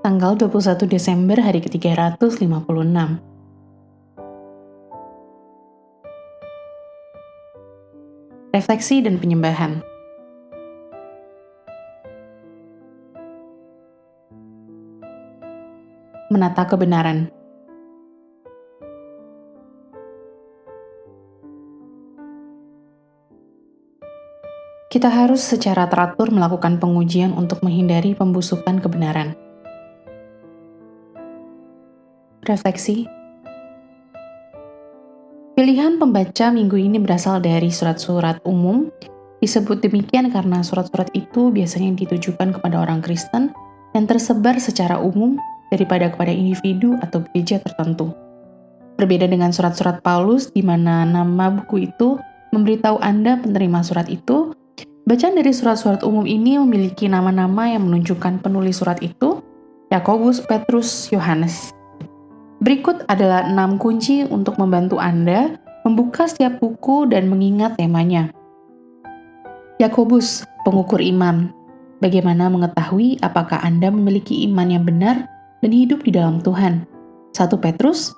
tanggal 21 Desember hari ke-356. Refleksi dan penyembahan. Menata kebenaran. Kita harus secara teratur melakukan pengujian untuk menghindari pembusukan kebenaran. Refleksi. Pilihan pembaca minggu ini berasal dari surat-surat umum. Disebut demikian karena surat-surat itu biasanya ditujukan kepada orang Kristen yang tersebar secara umum daripada kepada individu atau gereja tertentu. Berbeda dengan surat-surat Paulus di mana nama buku itu memberitahu Anda penerima surat itu, bacaan dari surat-surat umum ini memiliki nama-nama yang menunjukkan penulis surat itu, Yakobus, Petrus, Yohanes. Berikut adalah 6 kunci untuk membantu Anda membuka setiap buku dan mengingat temanya. Yakobus, pengukur iman. Bagaimana mengetahui apakah Anda memiliki iman yang benar dan hidup di dalam Tuhan? 1 Petrus,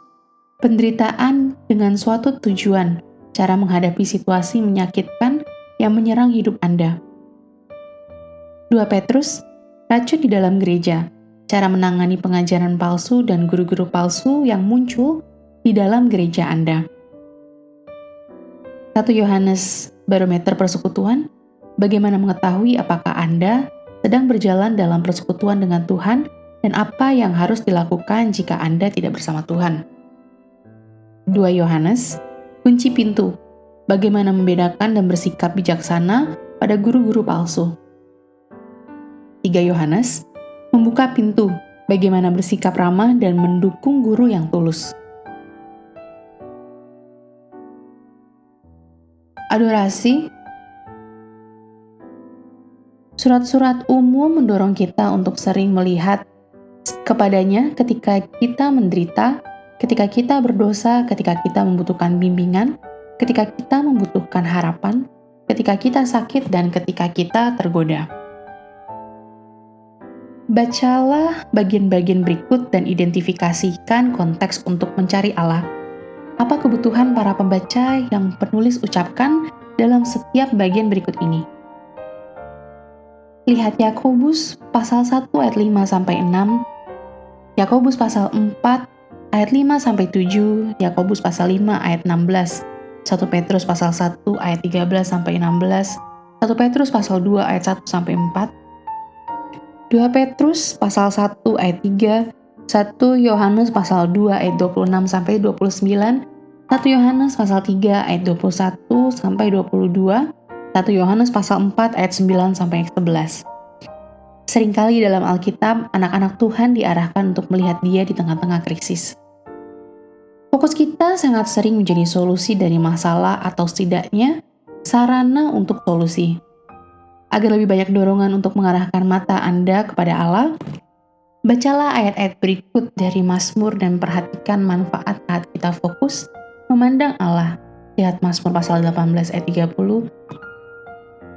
penderitaan dengan suatu tujuan, cara menghadapi situasi menyakitkan yang menyerang hidup Anda. 2 Petrus, racun di dalam gereja, cara menangani pengajaran palsu dan guru-guru palsu yang muncul di dalam gereja Anda. 1 Yohanes, barometer persekutuan, bagaimana mengetahui apakah Anda sedang berjalan dalam persekutuan dengan Tuhan dan apa yang harus dilakukan jika Anda tidak bersama Tuhan. 2 Yohanes, kunci pintu, bagaimana membedakan dan bersikap bijaksana pada guru-guru palsu. 3 Yohanes, membuka pintu, bagaimana bersikap ramah dan mendukung guru yang tulus. Adorasi. Surat-surat umum mendorong kita untuk sering melihat kepadanya ketika kita menderita, ketika kita berdosa, ketika kita membutuhkan bimbingan, ketika kita membutuhkan harapan, ketika kita sakit, dan ketika kita tergoda. Bacalah bagian-bagian berikut dan identifikasikan konteks untuk mencari Allah. Apa kebutuhan para pembaca yang penulis ucapkan dalam setiap bagian berikut ini? Lihat Yakobus pasal 1 ayat 5-6, Yakobus pasal 4 ayat 5-7, Yakobus pasal 5 ayat 16, 1 Petrus pasal 1 ayat 13-16, 1 Petrus pasal 2 ayat 1-4, 2 Petrus pasal 1 ayat 3, 1 Yohanes pasal 2 ayat 26-29, 1 Yohanes pasal 3 ayat 21-22, 1 Yohanes pasal 4 ayat 9-11. Seringkali dalam Alkitab, anak-anak Tuhan diarahkan untuk melihat Dia di tengah-tengah krisis. Fokus kita sangat sering menjadi solusi dari masalah atau setidaknya sarana untuk solusi. Agar lebih banyak dorongan untuk mengarahkan mata Anda kepada Allah, bacalah ayat-ayat berikut dari Mazmur dan perhatikan manfaat saat kita fokus memandang Allah. Lihat Mazmur pasal 18 ayat 30,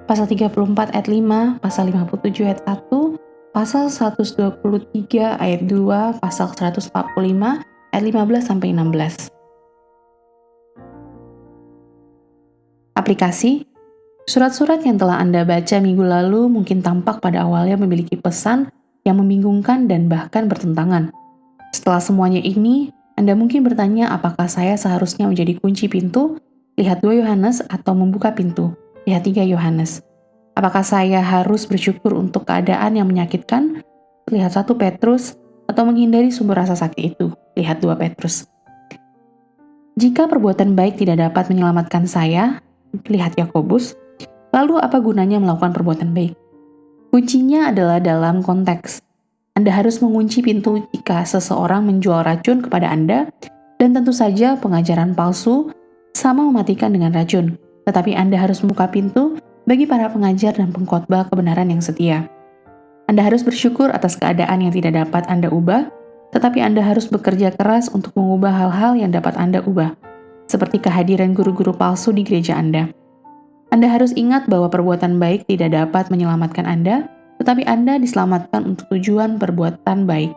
pasal 34 ayat 5, pasal 57 ayat 1, pasal 123 ayat 2, pasal 145 ayat 15-16. Aplikasi. Surat-surat yang telah Anda baca minggu lalu mungkin tampak pada awalnya memiliki pesan yang membingungkan dan bahkan bertentangan. Setelah semuanya ini, Anda mungkin bertanya apakah saya seharusnya menjadi kunci pintu? Lihat 2 Yohanes atau membuka pintu? Lihat 3 Yohanes. Apakah saya harus bersyukur untuk keadaan yang menyakitkan? Lihat 1 Petrus atau menghindari sumber rasa sakit itu? Lihat 2 Petrus. Jika perbuatan baik tidak dapat menyelamatkan saya, lihat Yakobus. Lalu apa gunanya melakukan perbuatan baik? Kuncinya adalah dalam konteks. Anda harus mengunci pintu jika seseorang menjual racun kepada Anda, dan tentu saja pengajaran palsu sama mematikan dengan racun. Tetapi Anda harus membuka pintu bagi para pengajar dan pengkhotbah kebenaran yang setia. Anda harus bersyukur atas keadaan yang tidak dapat Anda ubah, tetapi Anda harus bekerja keras untuk mengubah hal-hal yang dapat Anda ubah, seperti kehadiran guru-guru palsu di gereja Anda. Anda harus ingat bahwa perbuatan baik tidak dapat menyelamatkan Anda, tetapi Anda diselamatkan untuk tujuan perbuatan baik.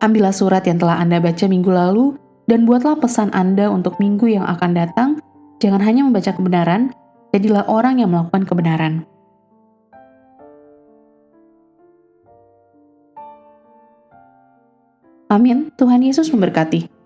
Ambillah surat yang telah Anda baca minggu lalu dan buatlah pesan Anda untuk minggu yang akan datang. Jangan hanya membaca kebenaran, jadilah orang yang melakukan kebenaran. Amin. Tuhan Yesus memberkati.